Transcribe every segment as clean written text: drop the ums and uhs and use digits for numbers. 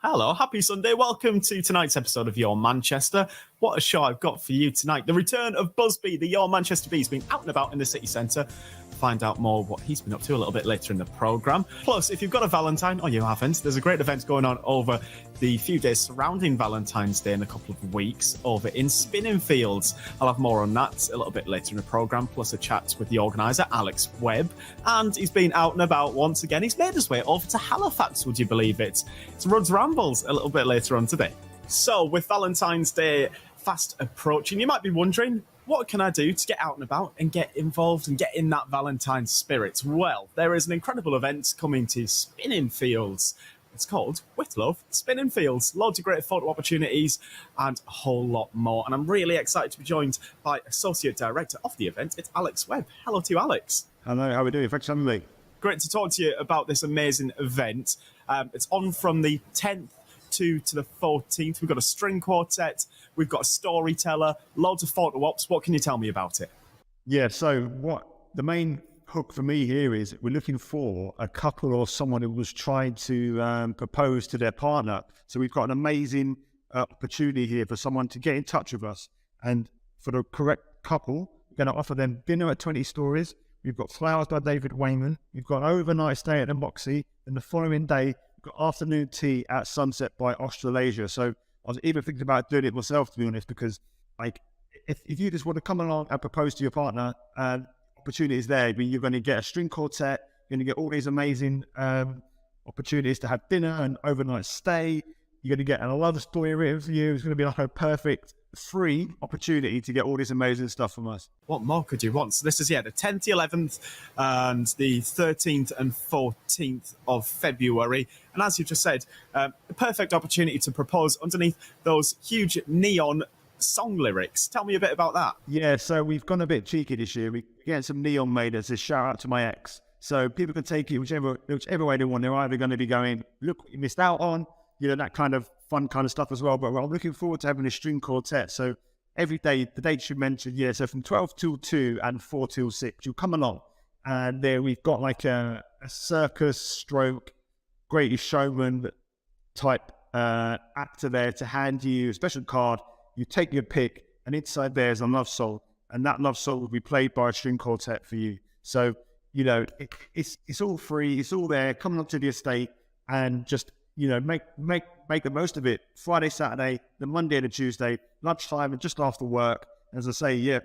Hello, happy Sunday. Welcome to tonight's episode of Your Manchester. What a show I've got for you tonight. The return of Busby, the Your Manchester Bee's been out and about in the city centre. Find out more what he's been up to a little bit later in the programme. Plus, if you've got a Valentine, or you haven't, there's a great event going on over the few days surrounding Valentine's Day in a couple of weeks over in Spinningfields. I'll have more on that a little bit later in the programme, plus a chat with the organiser, Alex Webb. And he's been out and about once again. He's made his way over to Halifax, would you believe it? It's Rudd's Rambles a little bit later on today. So, with Valentine's Day fast approaching, you might be wondering, what can I do to get out and about and get involved and get in that Valentine's spirit? Well, there is an incredible event coming to Spinningfields. It's called With Love Spinningfields. Loads of great photo opportunities and a whole lot more. And I'm really excited to be joined by Associate Director of the event. It's Alex Webb. Hello to you, Alex. Hello, how are we doing? Thanks for having me. Great to talk to you about this amazing event. It's on from the 10th to the 14th. We've got a string quartet, we've got a storyteller, loads of photo ops. What can you tell me about it? Yeah, so what the main hook for me here is we're looking for a couple or someone who was trying to propose to their partner. So we've got an amazing opportunity here for someone to get in touch with us. And for the correct couple, we're going to offer them dinner at 20 Stories. We've got flowers by David Wayman. We've got an overnight stay at the Moxie. And the following day, got afternoon tea at Sunset by Australasia. So I was even thinking about doing it myself, to be honest, because like if you just want to come along and propose to your partner, opportunities there, but you're going to get a string quartet, you're going to get all these amazing opportunities to have dinner and overnight stay. You're going to get a love story written for you. It's going to be like a perfect free opportunity to get all this amazing stuff from us. What more could you want? So this is, the 10th, the 11th, and the 13th and 14th of February. And as you just said, a perfect opportunity to propose underneath those huge neon song lyrics. Tell me a bit about that. Yeah, so we've gone a bit cheeky this year. We're getting some neon made as a shout out to my ex. So people can take it whichever way they want. They're either going to be going, look what you missed out on, that kind of fun kind of stuff as well. But I'm looking forward to having a string quartet. So every day, the dates you mentioned, so from 12 till 2 and 4 till 6, you'll come along. And there we've got like a circus stroke, Greatest Showman type actor there to hand you a special card. You take your pick, and inside there's a love song. And that love song will be played by a string quartet for you. So, it's all free. It's all there. Come along to the estate and just make the most of it. Friday, Saturday, the Monday and the Tuesday, lunchtime and just after work. As I say,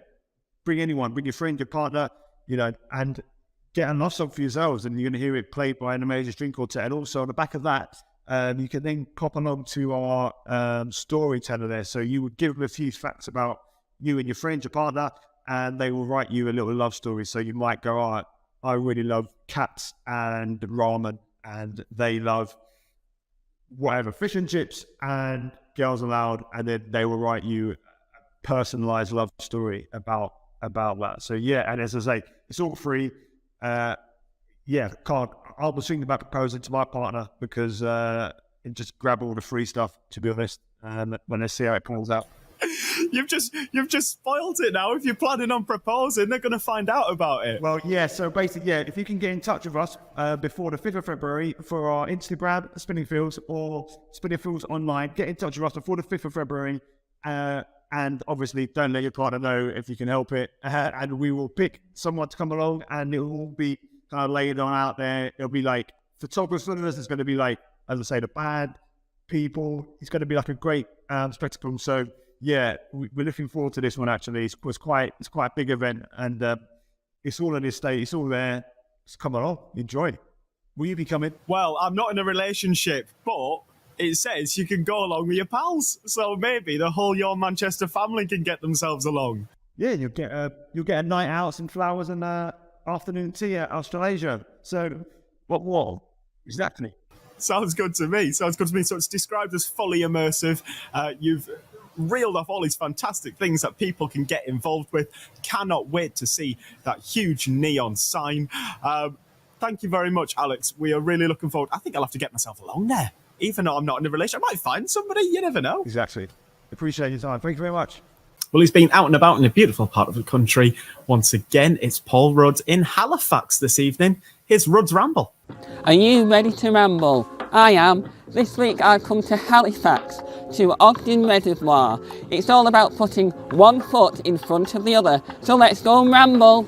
bring anyone, bring your friend, your partner, and get a love song for yourselves, and you're going to hear it played by an amazing string quartet. And also on the back of that, you can then pop along to our storyteller there. So you would give them a few facts about you and your friend, your partner, and they will write you a little love story. So you might go, I really love cats and ramen, and they love whatever, fish and chips and Girls Aloud, and then they will write you a personalized love story about that. So and as I say, it's all free. I was thinking about proposing to my partner because and just grab all the free stuff, to be honest, when I see how it pulls out. You've just spoiled it now. If you're planning on proposing, they're going to find out about it. Well, so basically, if you can get in touch with us before the 5th of February for our Instagram, Spinningfields, or Spinningfields online, get in touch with us before the 5th of February. And obviously, don't let your partner know if you can help it. And we will pick someone to come along, and it will all be kind of laid on out there. It'll be like photographers. There's going to be like, as I say, the band, people. It's going to be like a great spectacle. So yeah, we're looking forward to this one. Actually, it's quite a big event, and it's all on the estate. It's all there. Just come along, enjoy. Will you be coming? Well, I'm not in a relationship, but it says you can go along with your pals. So maybe the whole Your Manchester family can get themselves along. Yeah, you'll get a night out, some flowers, and afternoon tea at Australasia. So what? Exactly. Sounds good to me. So it's described as fully immersive. You've reeled off all these fantastic things that people can get involved with. Cannot wait to see that huge neon sign. Thank you very much, Alex. We are really looking forward. I think I'll have to get myself along there. Even though I'm not in a relationship, I might find somebody. You never know. Exactly. Appreciate your time. Thank you very much. Well, he's been out and about in a beautiful part of the country. Once again, it's Paul Rudd in Halifax this evening. Here's Rudd's Ramble. Are you ready to ramble? I am. This week I've come to Halifax, to Ogden Reservoir. It's all about putting one foot in front of the other. So let's go and ramble.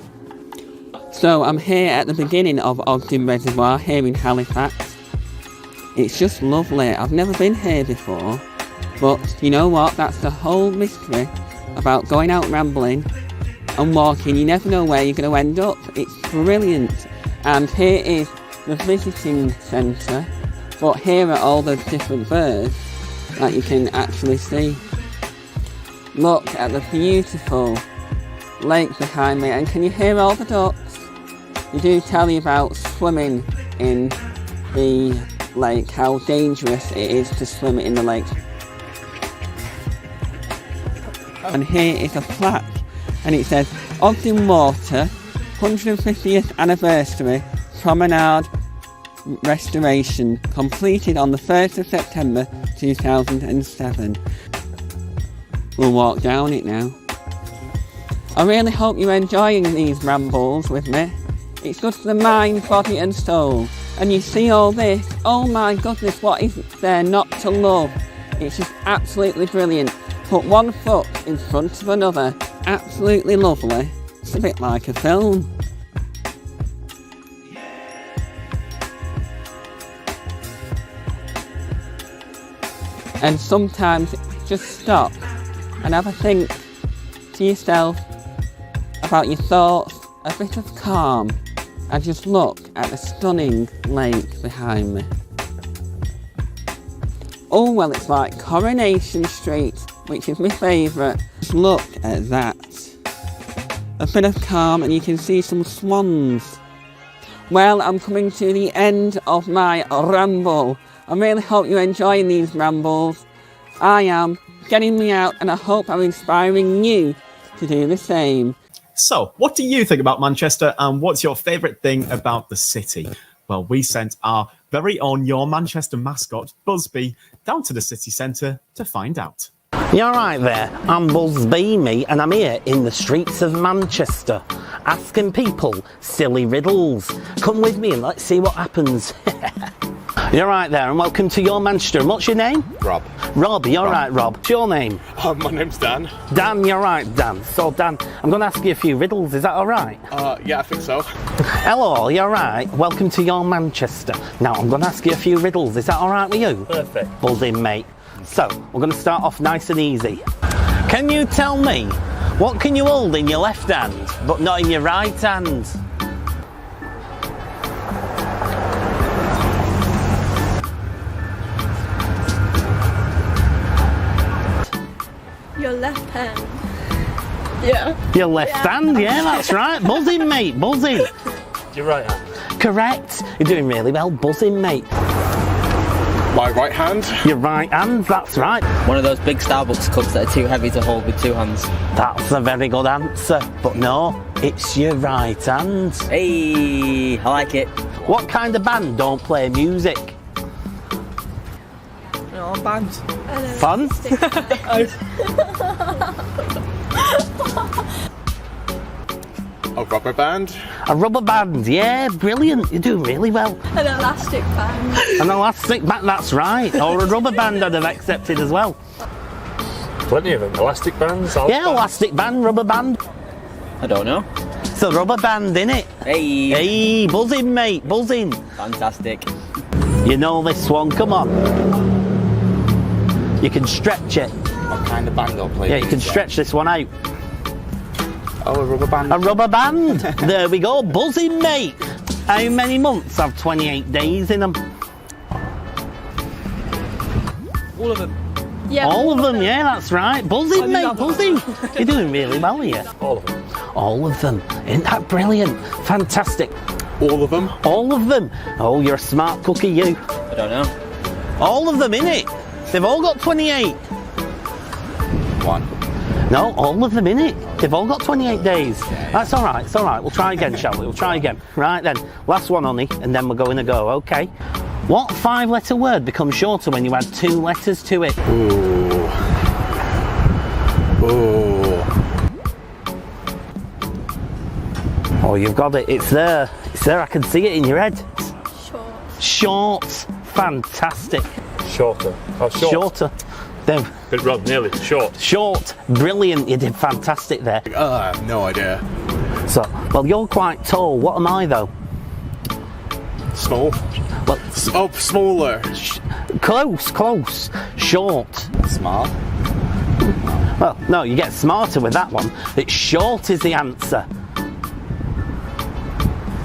So I'm here at the beginning of Ogden Reservoir, here in Halifax. It's just lovely. I've never been here before. But you know what? That's the whole mystery about going out rambling and walking. You never know where you're going to end up. It's brilliant. And here is the visiting centre. But here are all the different birds that you can actually see. Look at the beautiful lake behind me. And can you hear all the ducks? They do tell you about swimming in the lake, how dangerous it is to swim in the lake. And here is a plaque, and it says Ogden Water 150th Anniversary Promenade Restoration, completed on the 1st of September 2007. We'll walk down it now. I really hope you're enjoying these rambles with me. It's good for the mind, body and soul. And you see all this, oh my goodness, what is there not to love? It's just absolutely brilliant. Put one foot in front of another, absolutely lovely. It's a bit like a film. And sometimes just stop and have a think to yourself about your thoughts, a bit of calm, and just look at the stunning lake behind me. Oh, well, it's like Coronation Street, which is my favourite. Just look at that. A bit of calm and you can see some swans. Well, I'm coming to the end of my ramble. I really hope you're enjoying these rambles. I am, getting me out, and I hope I'm inspiring you to do the same. So, what do you think about Manchester, and what's your favourite thing about the city? Well, we sent our very own Your Manchester mascot, Busby, down to the city centre to find out. You're right there, I'm Busby, and I'm here in the streets of Manchester, asking people silly riddles. Come with me and let's see what happens. You're right there, and welcome to Your Manchester. And what's your name? Rob. Rob, you're right, Rob. What's your name? My name's Dan. Dan, you're right, Dan. So, Dan, I'm going to ask you a few riddles, is that all right? Yeah, I think so. Hello, you're right. Welcome to Your Manchester. Now, I'm going to ask you a few riddles, is that all right with you? Perfect. Buzzing, mate. So, we're going to start off nice and easy. Can you tell me, what can you hold in your left hand, but not in your right hand? Your left hand. Yeah. Your left hand, yeah, that's right. Buzzing, mate, buzzing. Your right hand. Correct. You're doing really well, buzzing, mate. My right hand. Your right hand, that's right. One of those big Starbucks cups that are too heavy to hold with two hands. That's a very good answer, but no, it's your right hand. Hey, I like it. What kind of band don't play music? Oh, band. Fun? A rubber band. A rubber band, yeah, brilliant. You're doing really well. An elastic band. An elastic band, that's right. Or a rubber band I'd have accepted as well. Plenty of them. Elastic bands. Yeah, elastic band, rubber band. I don't know. It's a rubber band, innit? Hey. Hey, buzzing, mate, buzzing. Fantastic. You know this one, come on. You can stretch it. What kind of band I'll play? Yeah, you can stretch this one out. Oh, a rubber band. A rubber band. There we go. Buzzing, mate. How many months have 28 days in them? All of them. Yeah, All of them, yeah, that's right. Buzzing, mate, buzzing. You're doing really well here. All of them. All of them. Isn't that brilliant? Fantastic. All of them. All of them. Oh, you're a smart cookie, you. I don't know. All of them, innit? They've all got 28. One. No, all of them, innit? They've all got 28 days. That's all right, it's all right. We'll try again, shall we? We'll try again. Right then, last one, honey, and then we're going to go, okay? What 5-letter word becomes shorter when you add 2 letters to it? Ooh. Ooh. Oh, you've got it. It's there. It's there. I can see it in your head. short. Short. Fantastic. Shorter. Oh, short. Shorter. Then Bit wrong, nearly. Short. short. Brilliant. You did fantastic there. I have no idea. So, well, you're quite tall. What am I, though? Small. Well, Oh, smaller. close. Short. Small. Well, no, you get smarter with that one. It's short is the answer.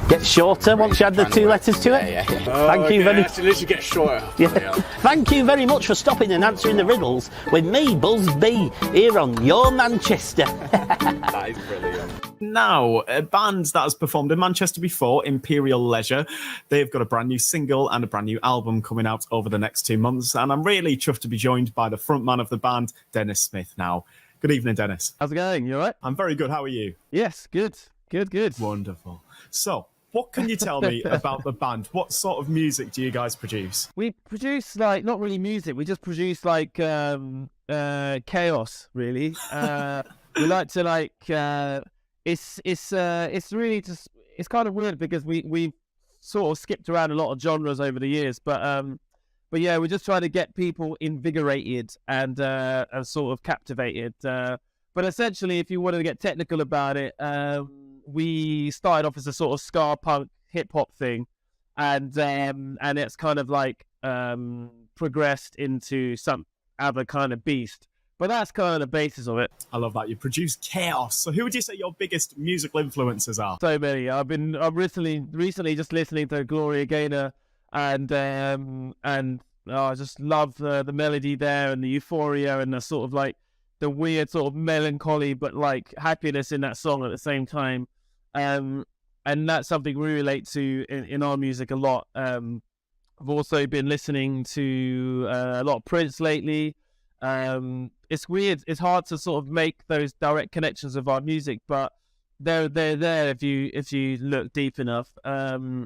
Get shorter once you add the 2 letters to it. Yeah. Thank you very much. At least you get shorter. Yeah. Thank you very much for stopping and answering the riddles with me, Buzz B, here on Your Manchester. That is brilliant. Now, a band that has performed in Manchester before, Imperial Leisure, they've got a brand new single and a brand new album coming out over the next 2 months, and I'm really chuffed to be joined by the frontman of the band, Dennis Smith. Now, good evening, Dennis. How's it going? You all right? I'm very good. How are you? Yes, good. Wonderful. So, what can you tell me about the band? What sort of music do you guys produce? We produce like not really music. We just produce like chaos, really. We like to like. It's really just. It's kind of weird because we sort of skipped around a lot of genres over the years, but yeah, we're just trying to get people invigorated and sort of captivated. But essentially, if you wanted to get technical about it, we started off as a sort of ska punk hip hop thing, and it's kind of like progressed into some other kind of beast. But that's kind of the basis of it. I love that. You produce chaos. So who would you say your biggest musical influences are? So many. I'm recently just listening to Gloria Gaynor, and I just love the melody there and the euphoria and the sort of like the weird sort of melancholy but like happiness in that song at the same time. And that's something we relate to in our music a lot. I've also been listening to a lot of Prince lately. It's weird. It's hard to sort of make those direct connections with our music, but they're there if you look deep enough. I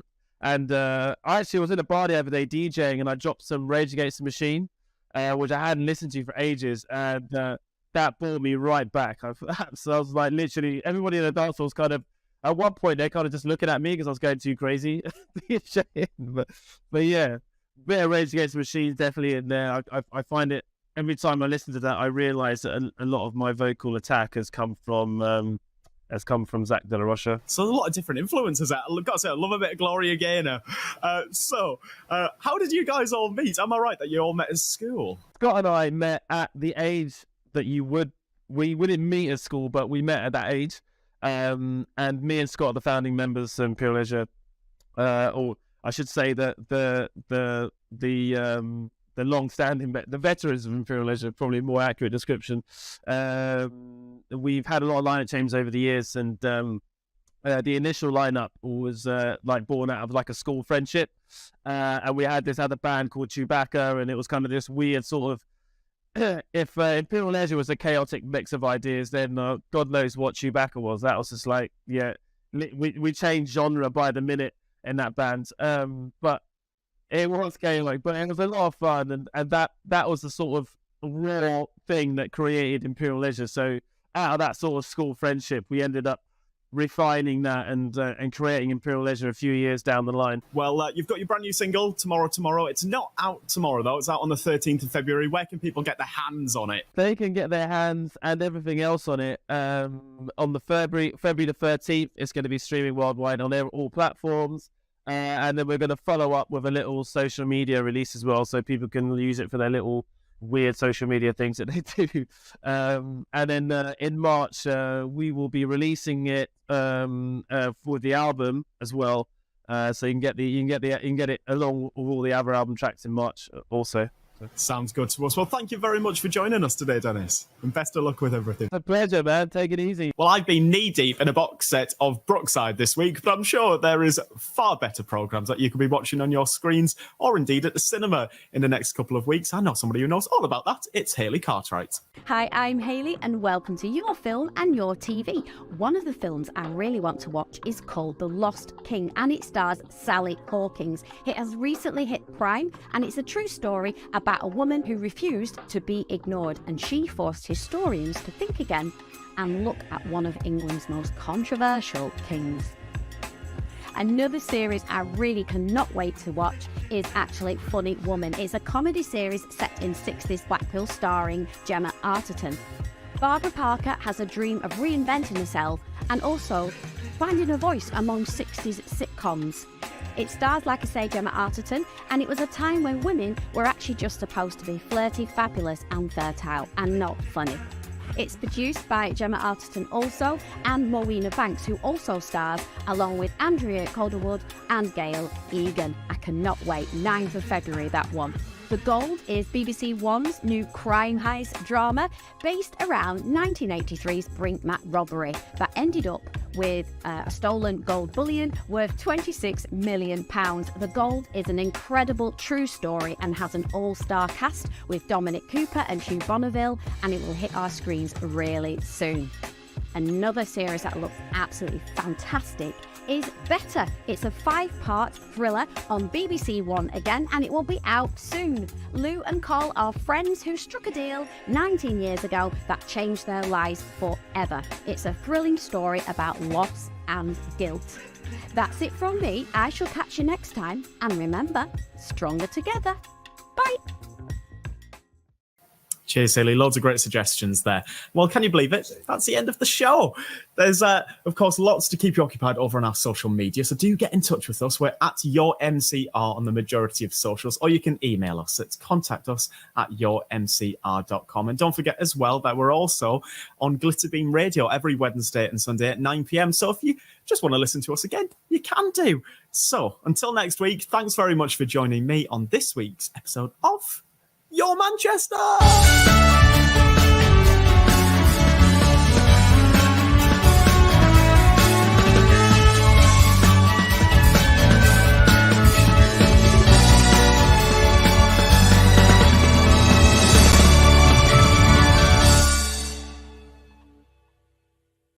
actually was in a bar the other day DJing, and I dropped some Rage Against the Machine, which I hadn't listened to for ages, and that brought me right back. So I was like, literally, everybody in the dance floor was kind of, at one point, they're kind of just looking at me because I was going too crazy. but yeah, bit of Rage Against the Machine definitely in there. I find it, every time I listen to that, I realise that a lot of my vocal attack has come from Zach De La Rocha. So there's a lot of different influences. I've got to say, I love a bit of Gloria Gaynor. So how did you guys all meet? Am I right that you all met at school? Scott and I met at the age that we wouldn't meet at school, but we met at that age. And me and Scott are the founding members of Imperial Leisure, or I should say that the long-standing, the veterans of Imperial Leisure, probably a more accurate description. We've had a lot of lineup changes over the years, and the initial lineup was like born out of like a school friendship, and we had this other band called Chewbacca, and it was kind of this weird sort of, if Imperial Leisure was a chaotic mix of ideas, then God knows what Chewbacca was. That was just like, yeah, we changed genre by the minute in that band, but it was chaotic, but it was a lot of fun, and that was the sort of raw thing that created Imperial Leisure. So out of that sort of school friendship, we ended up refining that and creating Imperial Leisure a few years down the line. Well, you've got your brand new single, Tomorrow. It's not out tomorrow, though. It's out on the 13th of February. Where can people get their hands on it? They can get their hands and everything else on it on the February the 13th. It's going to be streaming worldwide on all platforms. And then we're going to follow up with a little social media release as well, so people can use it for their little weird social media things that they do. And then in March, we will be releasing it for the album as well. So you can get it along with all the other album tracks in March also. Sounds good to us. Well, thank you very much for joining us today, Dennis. And best of luck with everything. It's a pleasure, man. Take it easy. Well, I've been knee-deep in a box set of Brookside this week, but I'm sure there is far better programmes that you could be watching on your screens or indeed at the cinema in the next couple of weeks. I know somebody who knows all about that. It's Hayley Cartwright. Hi, I'm Hayley and welcome to Your Film and Your TV. One of the films I really want to watch is called The Lost King and it stars Sally Hawkins. It has recently hit Prime and it's a true story about a woman who refused to be ignored and she forced historians to think again and look at one of England's most controversial kings. Another series I really cannot wait to watch is actually Funny Woman. It's a comedy series set in 60s Blackpool starring Gemma Arterton. Barbara Parker has a dream of reinventing herself and also finding a voice among 60s sitcoms. It stars, like I say, Gemma Arterton, and it was a time when women were actually just supposed to be flirty, fabulous and fertile and not funny. It's produced by Gemma Arterton also and Morena Banks, who also stars, along with Andrea Calderwood and Gail Egan. I cannot wait. 9th of February, that one. The Gold is BBC One's new crime heist drama based around 1983's Brinkmat robbery that ended up with a stolen gold bullion worth £26 million. The Gold is an incredible true story and has an all-star cast with Dominic Cooper and Hugh Bonneville, and it will hit our screens really soon. Another series that looks absolutely fantastic is Better. It's a 5-part thriller on BBC One again, and it will be out soon. Lou and Cole are friends who struck a deal 19 years ago that changed their lives forever. It's a thrilling story about loss and guilt. That's it from me. I shall catch you next time, and remember, stronger together. Bye. Cheers, Hayley. Loads of great suggestions there. Well, can you believe it? That's the end of the show. There's, of course, lots to keep you occupied over on our social media, so do get in touch with us. We're at YourMCR on the majority of socials, or you can email us. It's contact@yourmcr.com. And don't forget as well that we're also on Glitterbeam Radio every Wednesday and Sunday at 9 p.m. So if you just want to listen to us again, you can do. So until next week, thanks very much for joining me on this week's episode of Your Manchester!